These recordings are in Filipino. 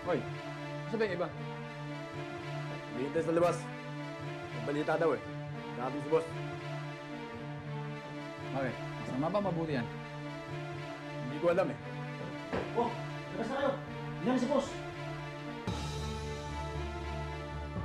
Hoy, ano ba yung iba? Hihintay sa labas. May balita daw eh. Natin si boss. Bakit? Masama ba mabuti yan? Hindi ko alam eh. Oh, labas na kayo. Yan si boss.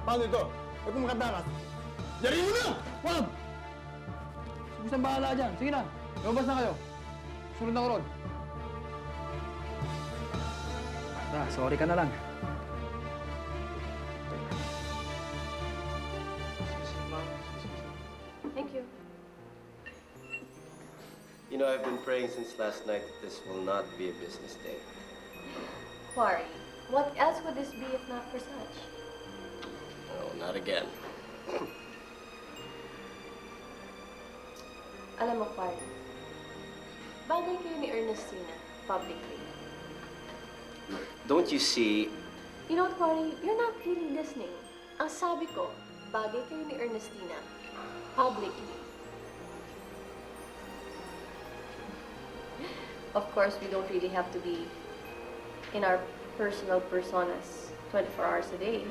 Paano ito? Eh kung makatakas, yari mo na! Wag! Gusto ang bahala dyan. Sige na. Lumabas na kayo. Sunod na ko ron. Sorry ka na lang. Thank you. You know, I've been praying since last night that this will not be a business day. Quarry, what else would this be if not for such? No, not again. Alam mo, Quarry, bagay kayo ni Ernestina publicly. Don't you see? You know what, Quarry? You're not really listening. Ang sabi ko, bagay kayo ni Ernestina publicly. Of course, we don't really have to be in our personal personas 24 hours a day.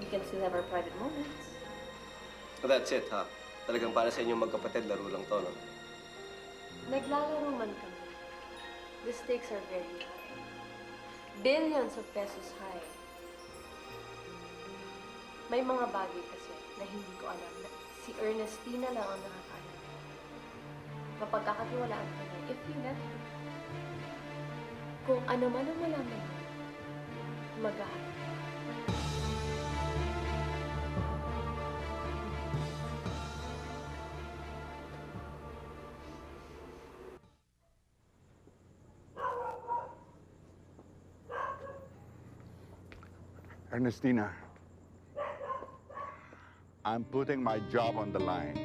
We can still have our private moments. Well, that's it, ha? Talagang para sa inyong magkapatid, laro lang to, no? Naglalaro man kami. The stakes are very high. Billions of pesos high. May mga bagay kasi na hindi ko alam na si Ernestina lang ang nakakaalam. Mapagkakatiwalaan ka na if you let her. Kung ano man ang malaman mo, mag-ahal. Ernestina, I'm putting my job on the line.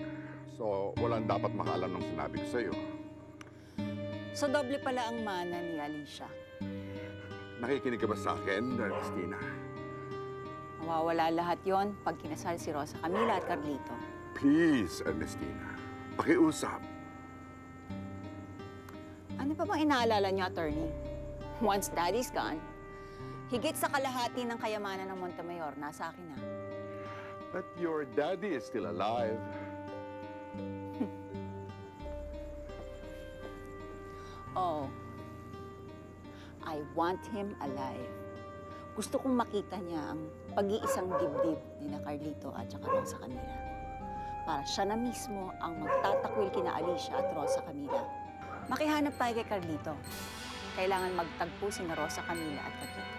So, walang dapat makaalam ng sinabi ko sa'yo. So, doble pala ang mana ni Alicia. Nakikinig ka ba sa akin, Ernestina? Mawawala lahat yon pag kinasal si Rosa Camila at Carlito. Please, Ernestina. Pakiusap. Ano pa bang inaalala niyo, attorney? Once daddy's gone, higit sa kalahati ng kayamanan ng Montemayor, nasa akin na. But your daddy is still alive. Oh, I want him alive. Gusto kong makita niya ang pag-iisang dibdib ni na Carlito at saka Rosa Camila. Para siya na mismo ang magtatakwil kina Alicia at Rosa Camila. Makihanap tayo kay Carlito. Kailangan magtagpo si na Rosa Camila at Carlito.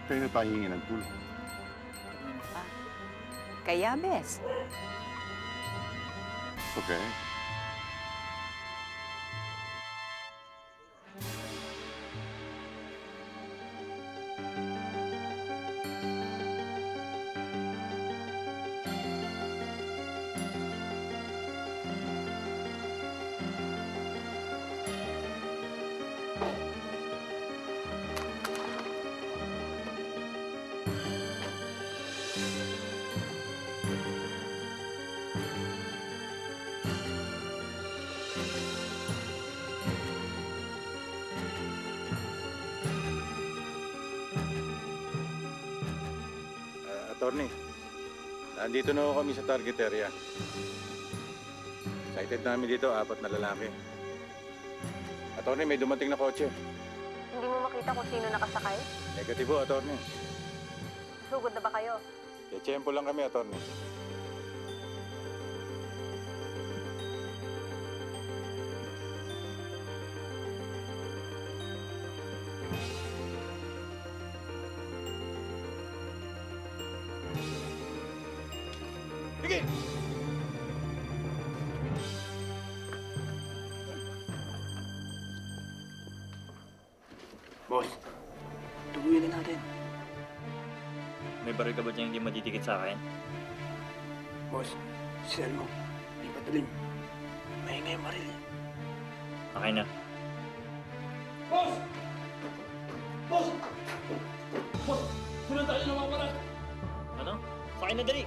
Kayo na tayo hingin ng tulong. Kanina pa. Kaya, bes. Okay? Attorney, nandito na ako kami sa target area. Excited namin dito, 4 na lalaki. Attorney, may dumating na kotse. Hindi mo makita kung sino nakasakay? Negatibo, attorney. Sugod na ba kayo? Tiyempo lang kami, attorney. Sige! Boss, tuloy na natin. May baril ka ba dyan hindi matitikit sa akin? Boss, sel mo. Di patalim. Maingay ang maril. Okay na. Boss! Boss! Boss! Sunod tayo ng mga parak! Ano? Sa akin na dali!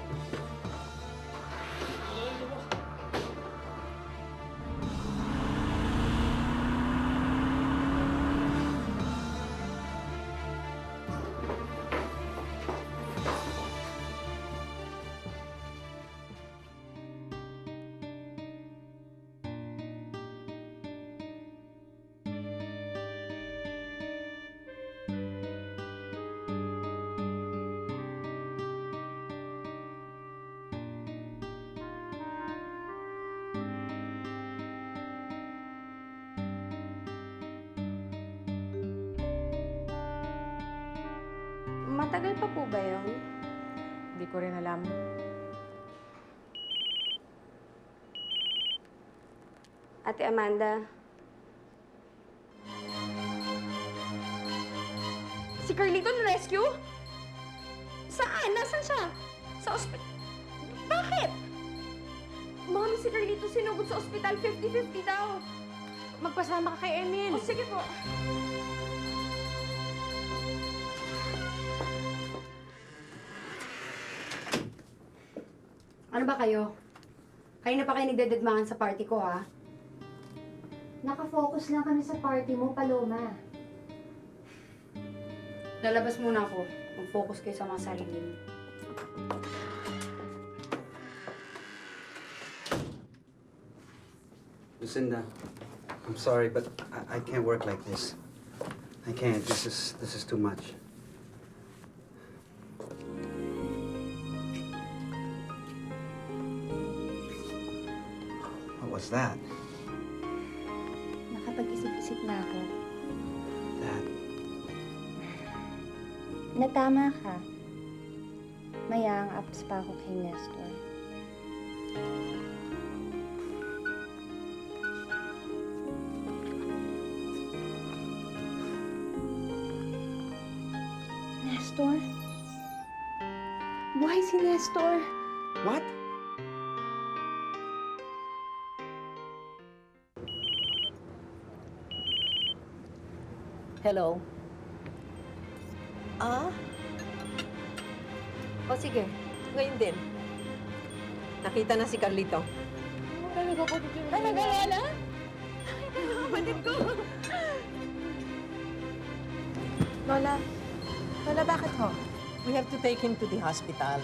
Matagal pa po ba yun? Hindi ko rin alam. Ate Amanda. Si Carlito na-rescue? Saan? Nasaan siya? Sa ospital? Bakit? Mami, si Carlito sinugod sa ospital. 50-50 daw. Magpasama ka kay Emil. O, sige po. Ano ba kayo? Kayo na pa kayo nagdededmangan sa party ko, ha? Nakafocus lang kami sa party mo, Paloma. Lalabas muna ako. Mag-focus kayo sa mga sarili mo. Lucinda, I'm sorry, but I can't work like this. I can't. This is too much. What was that? Nakapag-isip-isip na ako. That. Natama ka. Mayang ups pa ako kay Nestor. Nestor? Buhay si Nestor. What? Hello? O sige, ngayon din. Nakita na si Carlito. Talaga, Lola? Kapatid ko! Lola? Lola, bakit ho? We have to take him to the hospital.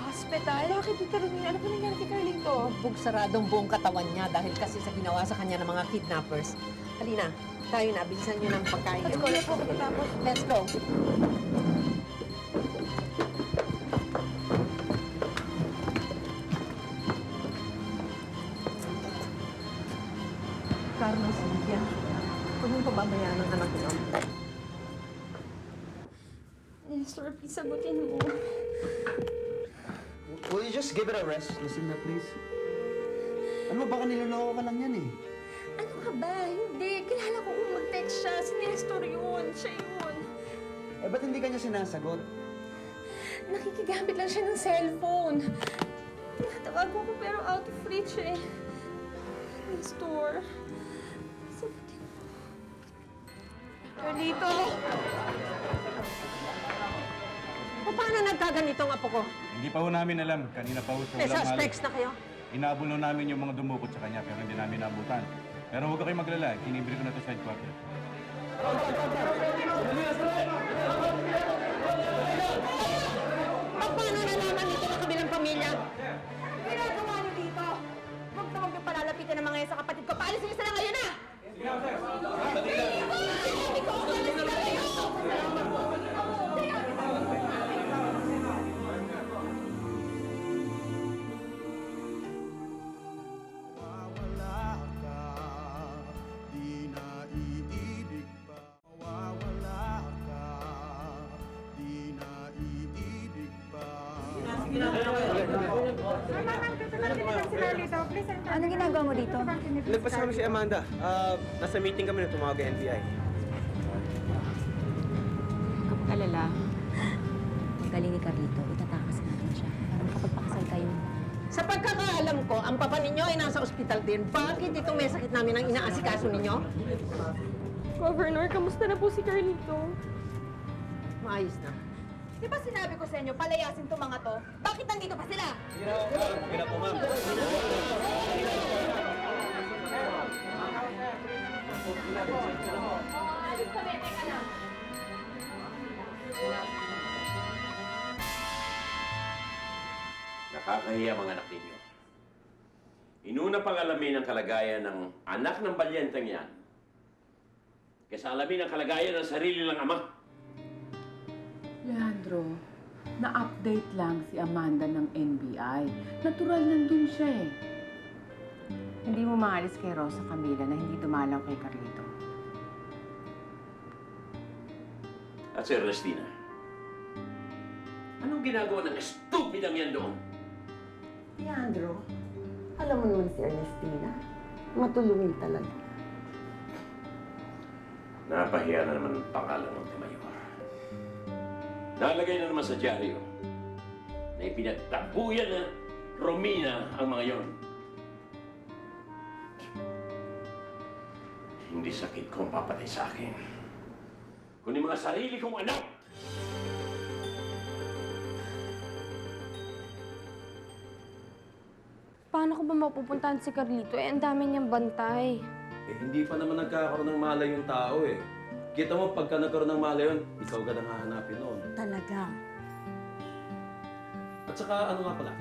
Hospital? Bakit dito rin? Ano pa nangyari kay Carlito? Bugbog saradong buong katawan niya dahil kasi sa ginawa sa kanya ng mga kidnappers. Halina, tayo na. Bilisan niyo ng pagkain. Let's go, let's go. Let's go. Carlos, Lydia, huwag mong pababayaan ang anak ko. Nestor, please sagutin mo. Will you just give it a rest, Lucinda, please? Ano ba, baka niloloko ka lang yan eh. Ano ka ba? Hindi. Kilala ko kung mag-text siya. Si Nestor yun. Siya yun. Eh, ba't hindi ka niya sinasagot? Nakikigamit lang siya ng cellphone. Tinatawag ko pero out of reach eh. Nestor. Sagutin mo. Carlito! Paano nagkaganito ang apo ko? Hindi pa ho namin alam. Kanina pa ho sa May walang suspects na kayo? Inabol ho namin yung mga dumukot sa kanya pero hindi namin naabutan. Pero huwag kayong maglala. Kinibre ko na to sa headquarters. Paano nalaman dito ng kabilang pamilya? Ginagawa niyo dito? Huwag na huwag niyo palalapitin ang mga yan sa kapatid ko. Paalisin niyo sila ngayon na! Ano ginagawa mo dito? Nagpas kami si Amanda. Nasa meeting kami na tumawag ang NBI. Kapag alala, magaling ni Carlito, itatakas natin siya para makapagpakasal kayo. Sa pagkakaalam ko, ang papa ninyo ay nasa ospital din. Bakit itong may sakit namin ang inaasikaso ninyo? Governor, kamusta na po si Carlito? Maayos na. Di ba sinabi ko sa inyo, palayasin to mga to? Bakit nandito pa sila? Sige na po, ma'am. Nakakahiya mga anak ninyo. Inuna pang alamin ang kalagayan ng anak ng balyenteng yan kaysa alamin ang kalagayan ng sarili ng ama. Leandro, na-update lang si Amanda ng NBI. Natural nandun siya eh. Hindi mo maalis kay Rosa Camila na hindi dumalaw kay Carlito. At si Ernestina, Anong ginagawa ng estupidang yan doon? Leandro, alam mo naman si Ernestina. Matulungin talaga. Napahiya na naman ang pangalan ng Mayor. Nalagay na naman sa dyaryo na ipinagtabuyan na Romina ang mga yon. Hindi sakit kung papatay sa akin, kundi mga sarili kong anak! Paano ko ba mapupuntahan si Carlito? Eh, ang dami niyang bantay. Eh, hindi pa naman nagkakaroon ng malay yung tao eh. Kita mo, pagka nagkaroon ng malay yun, ikaw ka nang hahanapin noon. Talaga. At saka, ano nga pala,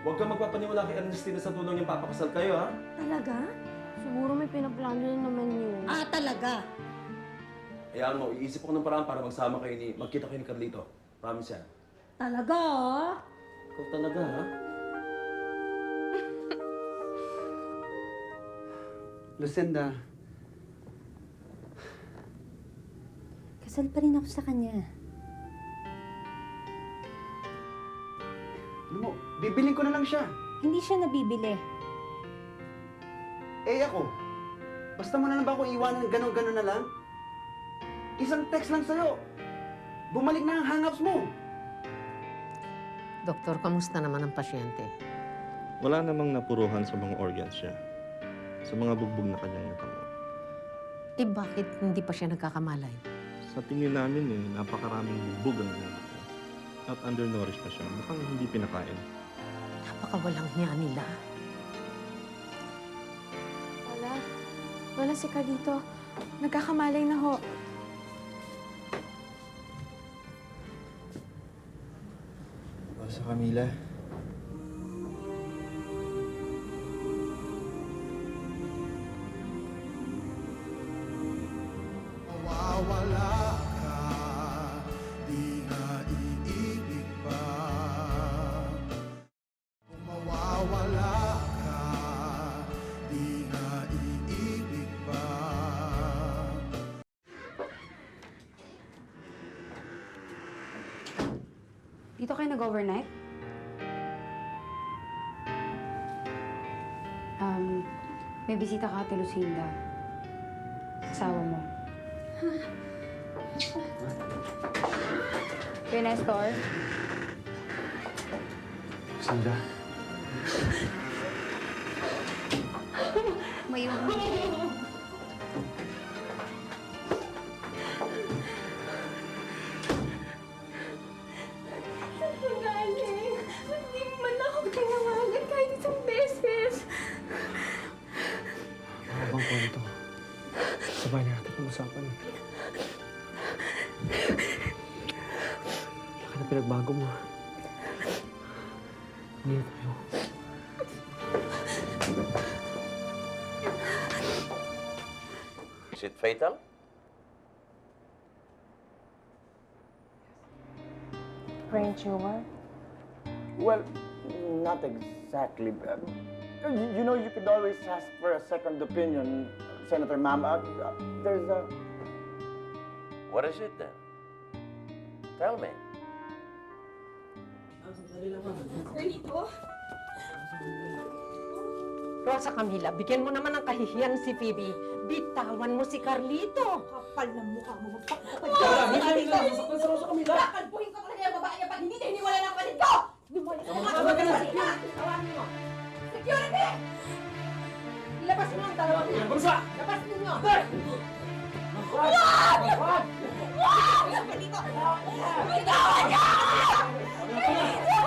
huwag kang magpapaniwala kay Ernestina sa tulong niyang papakasal kayo, ha? Talaga? Siguro may pinaplano na naman yun. Ah, talaga? Hayaan mo, iisip ako ng paraan para magkita kayo ni Carlito. Promise yan. Talaga, oh? Ikaw talaga, ha? Lucinda, Kasal pa rin ako sa kanya. alam mo, bibiling ko na lang siya. Hindi siya nabibili. Eh ako, basta mo na lang ba ako iwanan ng gano'n-gano'n na lang? Isang text lang sa'yo. Bumalik na ang hang-ups mo. Doktor, kamusta naman ang pasyente? Wala namang napuruhan sa mga organs niya. Sa mga bugbog na kanyang natamo. Eh bakit hindi pa siya nagkakamalay? Sa tingin namin napakaraming bugbog ang meron. At undernourished pa siya. Mukhang hindi pinakain. Napakawalang hiya nila. Wala si Carlito. Nagkakamalay na ho. Sa Camila. Mawawala ka, di na iibig pa. Kung mawawala ka, di na iibig pa. Dito kayo nag-overnight? May bisita ka, Ate Lucinda. Asawa mo. Kuya Nestor? Lucinda. May Galing. Hindi man ako tinawagan kahit isang beses. Habang kwento. Sabay na natin pag-usapan. Laki na pinagbago mo. Hindi na tayo. Is it fatal? Brain tumor? Well, not exactly. You know, you could always ask for a second opinion, Senator Ma'am. There's a... What is it then? Tell me. Carlito? Rosa Camila, bigyan mo naman ng kahihiyan si Phoebe. Bitawan mo si Carlito. Kapal ng mukha mo. Magpapapal Masaktan sa Rosa Camila. Kakalbuhin ko talaga yung babae niya pag hindi na hiniwala ng kapatid ko! Dumalik ka na! Tawanin mo! Security! Ilabas mo ang dalawang niya! Labas ninyo! Wag! Wag! Carlito! Bitawan niya! Carlito!